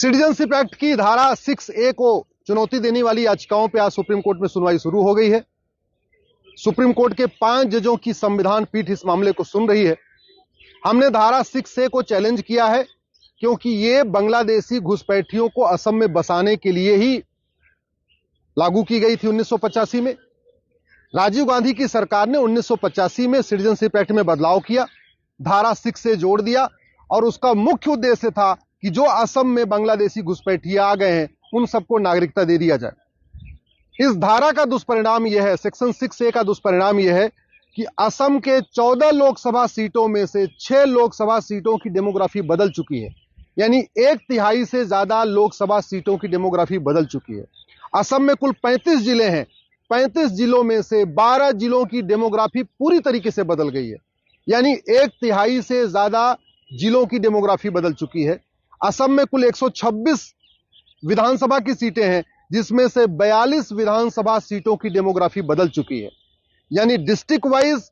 Citizenship act की धारा 6A को चुनौती देने वाली याचिकाओं पर आज सुप्रीम कोर्ट में सुनवाई शुरू हो गई है। सुप्रीम कोर्ट के 5 जजों की संविधान पीठ इस मामले को सुन रही है। हमने धारा 6A को चैलेंज किया है क्योंकि ये बांग्लादेशी घुसपैठियों को असम में बसाने के लिए ही लागू की गई थी 1985 में। राजीव गांधी की सरकार ने 1985 में सिटीजनशिप एक्ट में बदलाव किया, धारा 6A जोड़ दिया और उसका मुख्य उद्देश्य था कि जो असम में बांग्लादेशी घुसपैठिए आ गए हैं उन सबको नागरिकता दे दिया जाए। इस धारा का दुष्परिणाम यह है, सेक्शन 6A का दुष्परिणाम यह है कि असम के 14 लोकसभा सीटों में से 6 लोकसभा सीटों की डेमोग्राफी बदल चुकी है, यानी 1/3 से ज्यादा लोकसभा सीटों की डेमोग्राफी बदल चुकी है। असम में कुल 35 जिले हैं, 35 जिलों में से 12 जिलों की डेमोग्राफी पूरी तरीके से बदल गई है, यानी 1/3 से ज्यादा जिलों की डेमोग्राफी बदल चुकी है। असम में कुल 126 विधानसभा की सीटें हैं, जिसमें से 42 विधानसभा सीटों की डेमोग्राफी बदल चुकी है, यानी डिस्ट्रिक्ट वाइज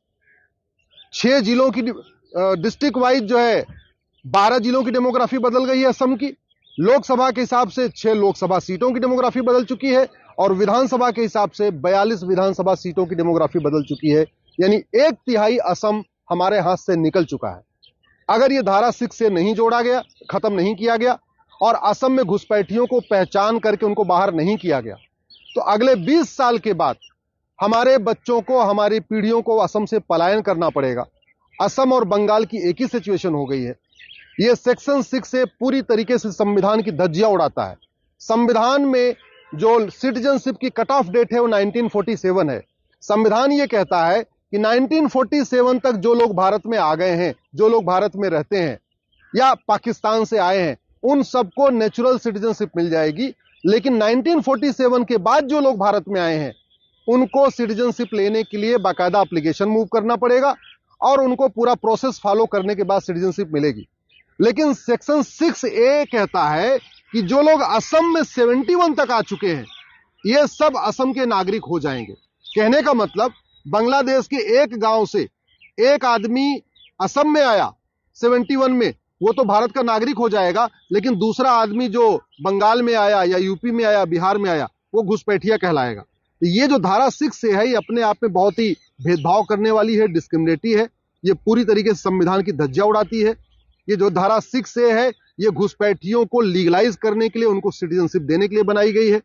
6 जिलों की डिस्ट्रिक्ट वाइज जो है 12 जिलों की डेमोग्राफी बदल गई है असम की। लोकसभा के हिसाब से 6 लोकसभा सीटों की डेमोग्राफी बदल चुकी है और विधानसभा के हिसाब से 42 विधानसभा सीटों की डेमोग्राफी बदल चुकी है, यानी 1/3 असम हमारे हाथ से निकल चुका है। अगर यह धारा 6 से नहीं जोड़ा गया, खत्म नहीं किया गया और असम में घुसपैठियों को पहचान करके उनको बाहर नहीं किया गया, तो अगले 20 साल के बाद हमारे बच्चों को, हमारी पीढ़ियों को असम से पलायन करना पड़ेगा। असम और बंगाल की एक ही सिचुएशन हो गई है। यह सेक्शन 6 से पूरी तरीके से संविधान की धज्जियां उड़ाता है। संविधान में जो सिटीजनशिप की कट ऑफ डेट है वो 1947 है। संविधान यह कहता है कि 1947 तक जो लोग भारत में आ गए हैं, जो लोग भारत में रहते हैं या पाकिस्तान से आए हैं, उन सबको नेचुरल सिटीजनशिप मिल जाएगी। लेकिन 1947 के बाद जो लोग भारत में आए हैं उनको सिटीजनशिप लेने के लिए बाकायदा एप्लीकेशन मूव करना पड़ेगा और उनको पूरा प्रोसेस फॉलो करने के बाद सिटीजनशिप मिलेगी। लेकिन सेक्शन 6A कहता है कि जो लोग असम में 71 तक आ चुके हैं ये सब असम के नागरिक हो जाएंगे। कहने का मतलब बांग्लादेश के एक गांव से एक आदमी असम में आया 71 में, वो तो भारत का नागरिक हो जाएगा, लेकिन दूसरा आदमी जो बंगाल में आया या यूपी में आया, बिहार में आया, वो घुसपैठिया कहलाएगा। तो ये जो धारा 6 है ये अपने आप में बहुत ही भेदभाव करने वाली है, डिस्क्रिमिनेटरी है। ये पूरी तरीके से संविधान की धज्जियां उड़ाती है। ये जो धारा 6 है ये घुसपैठियों को लीगलाइज करने के लिए, उनको सिटीजनशिप देने के लिए बनाई गई है।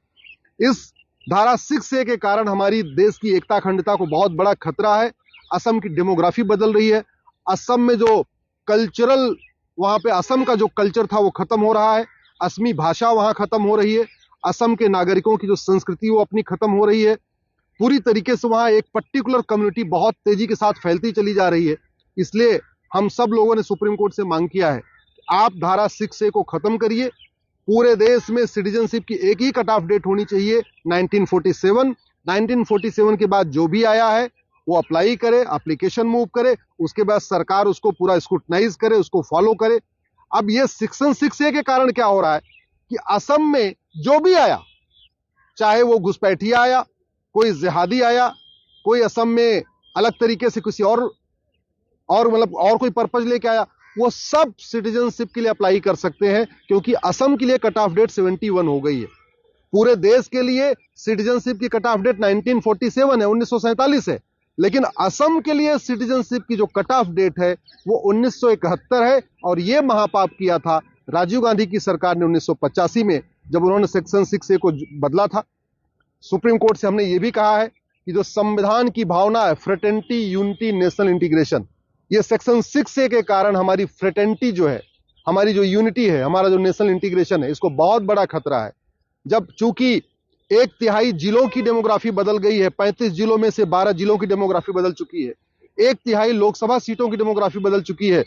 इस धारा 6 के कारण हमारी देश की एकता अखंडता को बहुत बड़ा खतरा है। असम की डेमोग्राफी बदल रही है। असम में जो कल्चरल, वहां पे असम का जो कल्चर था वो खत्म हो रहा है। असमी भाषा वहां खत्म हो रही है। असम के नागरिकों की जो संस्कृति वो अपनी खत्म हो रही है। पूरी तरीके से वहां एक पर्टिकुलर कम्युनिटी बहुत तेजी के साथ फैलती चली जा रही है। इसलिए हम सब लोगों ने सुप्रीम कोर्ट से मांग किया है कि आप धारा 6A को खत्म करिए। पूरे देश में सिटीजनशिप की एक ही कट ऑफ डेट होनी चाहिए, 1947। 1947 के बाद जो भी आया है वो अप्लाई करे, एप्लीकेशन मूव करे, उसके बाद सरकार उसको पूरा स्क्रूटनाइज करे, उसको फॉलो करे। अब ये सेक्शन 6A के कारण क्या हो रहा है कि असम में जो भी आया, चाहे वो घुसपैठिया आया, कोई जिहादी आया, कोई असम में अलग तरीके से किसी और मतलब और कोई पर्पज लेके आया, वो सब सिटीजनशिप के लिए अप्लाई कर सकते हैं, क्योंकि असम के लिए कट ऑफ डेट 71 हो गई है। पूरे देश के लिए सिटीजनशिप की कट ऑफ डेट 1947 है, 1947 है, लेकिन असम के लिए सिटीजनशिप की जो कट ऑफ डेट है वो 1971 है। और ये महापाप किया था राजीव गांधी की सरकार ने 1985 में, जब उन्होंने सेक्शन 6A को बदला था। सुप्रीम कोर्ट से हमने ये भी कहा है कि जो संविधान की भावना है, फ्रेटर्निटी, यूनिटी, नेशनल इंटीग्रेशन, ये सेक्शन 6A के कारण हमारी फ्रेटर्निटी जो है, हमारी जो यूनिटी है, हमारा जो नेशनल इंटीग्रेशन है, इसको बहुत बड़ा खतरा है। जब चूंकि 1/3 जिलों की डेमोग्राफी बदल गई है, 35 जिलों में से 12 जिलों की डेमोग्राफी बदल चुकी है, 1/3 लोकसभा सीटों की डेमोग्राफी बदल चुकी है,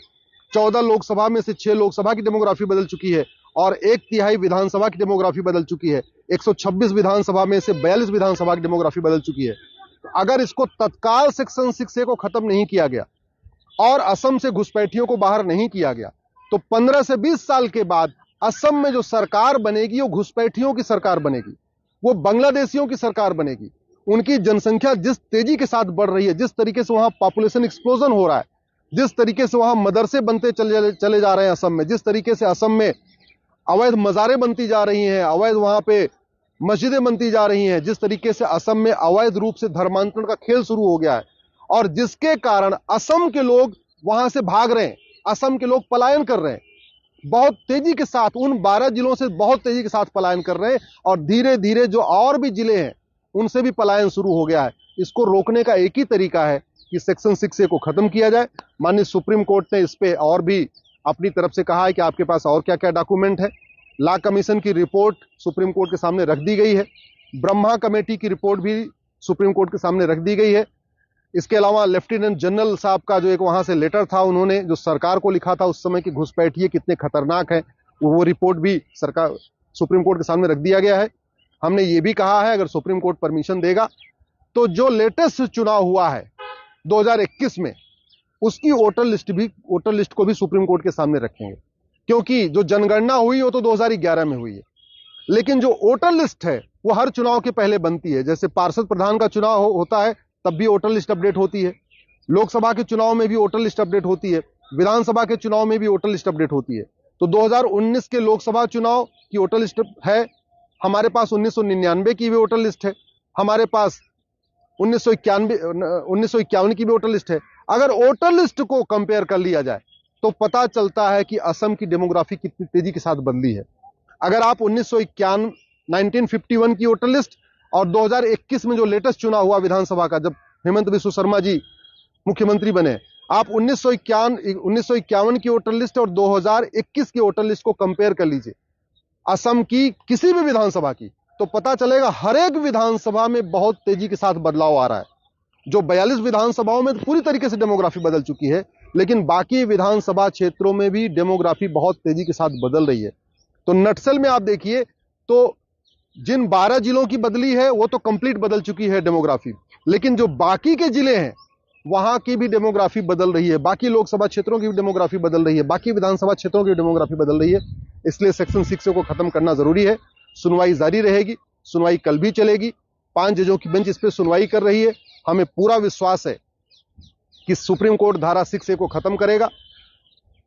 14 लोकसभा में से 6 लोकसभा की डेमोग्राफी बदल चुकी है और 1/3 विधानसभा की डेमोग्राफी बदल चुकी है। 126 विधानसभा में से 42 विधानसभा की डेमोग्राफी बदल चुकी है। तो अगर इसको तत्काल सेक्शन 6A को खत्म नहीं किया गया और असम से घुसपैठियों को बाहर नहीं किया गया, तो 15 से 20 साल के बाद असम में जो सरकार बनेगी वो घुसपैठियों की सरकार बनेगी, वो बांग्लादेशियों की सरकार बनेगी। उनकी जनसंख्या जिस तेजी के साथ बढ़ रही है, जिस तरीके से वहां पॉपुलेशन एक्सप्लोजन हो रहा है, जिस तरीके से वहां मदरसे बनते चले जा रहे हैं असम में, जिस तरीके से असम में अवैध मज़ारें बनती जा रही हैं, अवैध वहां पे मस्जिदें बनती जा रही हैं, जिस तरीके से असम में अवैध रूप से धर्मांतरण का खेल शुरू हो गया है और जिसके कारण असम के लोग वहां से भाग रहे हैं, असम के लोग पलायन कर रहे हैं बहुत तेजी के साथ, उन 12 जिलों से बहुत तेजी के साथ पलायन कर रहे हैं और धीरे धीरे जो और भी जिले हैं उनसे भी पलायन शुरू हो गया है। इसको रोकने का एक ही तरीका है कि सेक्शन 6A को खत्म किया जाए। माननीय सुप्रीम कोर्ट ने इस पे और भी अपनी तरफ से कहा है कि आपके पास और क्या क्या डॉक्यूमेंट है। लॉ कमीशन की रिपोर्ट सुप्रीम कोर्ट के सामने रख दी गई है, ब्रह्मा कमेटी की रिपोर्ट भी सुप्रीम कोर्ट के सामने रख दी गई है। इसके अलावा लेफ्टिनेंट जनरल साहब का जो एक वहां से लेटर था, उन्होंने जो सरकार को लिखा था उस समय की घुसपैठिए कितने खतरनाक है, वो रिपोर्ट भी सरकार सुप्रीम कोर्ट के सामने रख दिया गया है। हमने ये भी कहा है अगर सुप्रीम कोर्ट परमिशन देगा तो जो लेटेस्ट चुनाव हुआ है 2021 में, उसकी वोटर लिस्ट को भी सुप्रीम कोर्ट के सामने रखेंगे, क्योंकि जो जनगणना हुई वो तो 2011 में हुई है, लेकिन जो वोटर लिस्ट है वो हर चुनाव के पहले बनती है। जैसे पार्षद प्रधान का चुनाव होता है तब भी वोटर लिस्ट अपडेट होती है, लोकसभा के चुनाव में भी वोटर लिस्ट अपडेट होती है, विधानसभा के चुनाव में भी वोटर लिस्ट अपडेट होती है। तो 2019 के लोकसभा चुनाव की वोटर लिस्ट है, हमारे पास 1999 की भी वोटर लिस्ट है, हमारे पास 1951 की भी वोटर लिस्ट है। अगर वोटर लिस्ट को कंपेयर कर लिया जाए तो पता चलता है कि असम की डेमोग्राफी कितनी तेजी के साथ बदली है। अगर आप 1951 की वोटर लिस्ट और 2021 में जो लेटेस्ट चुनाव हुआ विधानसभा का, जब हेमंत बिस्व शर्मा जी मुख्यमंत्री बने, आप 1951 की वोटर लिस्ट और 2021 की वोटर लिस्ट को कंपेयर कर लीजिए असम की किसी भी विधानसभा की, तो पता चलेगा हर एक विधानसभा में बहुत तेजी के साथ बदलाव आ रहा है। जो 42 विधानसभाओं में पूरी तरीके से डेमोग्राफी बदल चुकी है, लेकिन बाकी विधानसभा क्षेत्रों में भी डेमोग्राफी बहुत तेजी के साथ बदल रही है। तो नक्सल में आप देखिए तो जिन 12 जिलों की बदली है वो तो कंप्लीट बदल चुकी है डेमोग्राफी, लेकिन जो बाकी के जिले हैं वहां की भी डेमोग्राफी बदल रही है, बाकी लोकसभा क्षेत्रों की भी डेमोग्राफी बदल रही है, बाकी विधानसभा क्षेत्रों की डेमोग्राफी बदल रही है। इसलिए सेक्शन 6 को खत्म करना जरूरी है। सुनवाई जारी रहेगी, सुनवाई कल भी चलेगी, 5 जजों की बेंच इस पर सुनवाई कर रही है। हमें पूरा विश्वास है कि सुप्रीम कोर्ट धारा 6A को खत्म करेगा।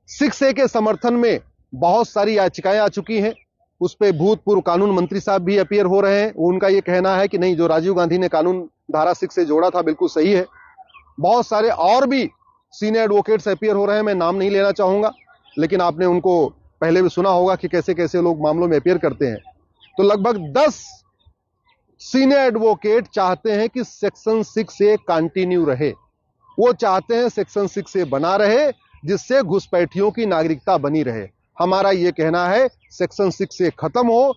6A के समर्थन में बहुत सारी याचिकाएं आ चुकी हैं, उस पर भूतपूर्व कानून मंत्री साहब भी अपीयर हो रहे हैं। उनका यह कहना है कि नहीं, जो राजीव गांधी ने कानून धारा 6 से जोड़ा था बिल्कुल सही है। बहुत सारे और भी सीनियर एडवोकेट्स अपीयर हो रहे हैं, मैं नाम नहीं लेना चाहूंगा, लेकिन आपने उनको पहले भी सुना होगा कि कैसे कैसे लोग मामलों में अपीयर करते हैं। तो लगभग 10 सीनियर एडवोकेट चाहते हैं कि सेक्शन 6A कंटिन्यू रहे। वो चाहते हैं सेक्शन 6A बना रहे, जिससे घुसपैठियों की नागरिकता बनी रहे। हमारा यह कहना है सेक्शन 6A खत्म हो,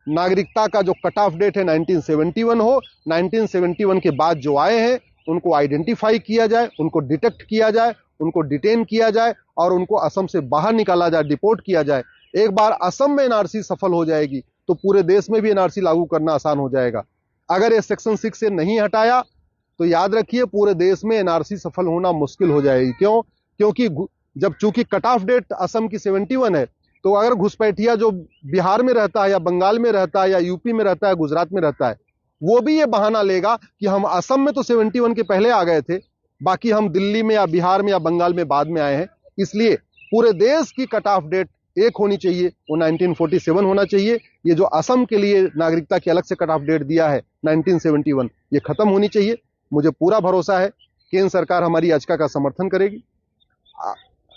नागरिकता का जो कट ऑफ डेट है 1971 हो, 1971 के बाद जो आए हैं उनको आइडेंटिफाई किया जाए, उनको डिटेक्ट किया जाए, उनको डिटेन किया जाए और उनको असम से बाहर निकाला जाए, डिपोर्ट किया जाए। एक बार असम में एनआरसी सफल हो जाएगी तो पूरे देश में भी एनआरसी लागू करना आसान हो जाएगा। अगर ये सेक्शन 6 नहीं हटाया तो याद रखिए पूरे देश में एनआरसी सफल होना मुश्किल हो जाएगी। क्यों? क्योंकि जब चूंकि कट ऑफ डेट असम की 71 है, तो अगर घुसपैठिया जो बिहार में रहता है या बंगाल में रहता है या यूपी में रहता है, गुजरात में रहता है, वो भी ये बहाना लेगा कि हम असम में तो 71 के पहले आ गए थे, बाकी हम दिल्ली में या बिहार में या बंगाल में बाद में आए हैं। इसलिए पूरे देश की कट ऑफ डेट एक होनी चाहिए, वो 1947 होना चाहिए। ये जो असम के लिए नागरिकता की अलग से कट ऑफ डेट दिया है 1971, ये खत्म होनी चाहिए। मुझे पूरा भरोसा है केंद्र सरकार हमारी याचिका का समर्थन करेगी।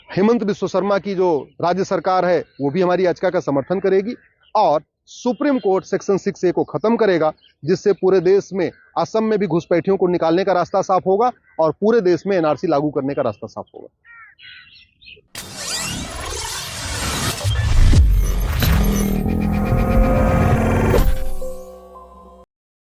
हेमंत बिस्व शर्मा की जो राज्य सरकार है वो भी हमारी याचिका का समर्थन करेगी और सुप्रीम कोर्ट सेक्शन 6A को खत्म करेगा, जिससे पूरे देश में असम में भी घुसपैठियों को निकालने का रास्ता साफ होगा और पूरे देश में एनआरसी लागू करने का रास्ता साफ होगा।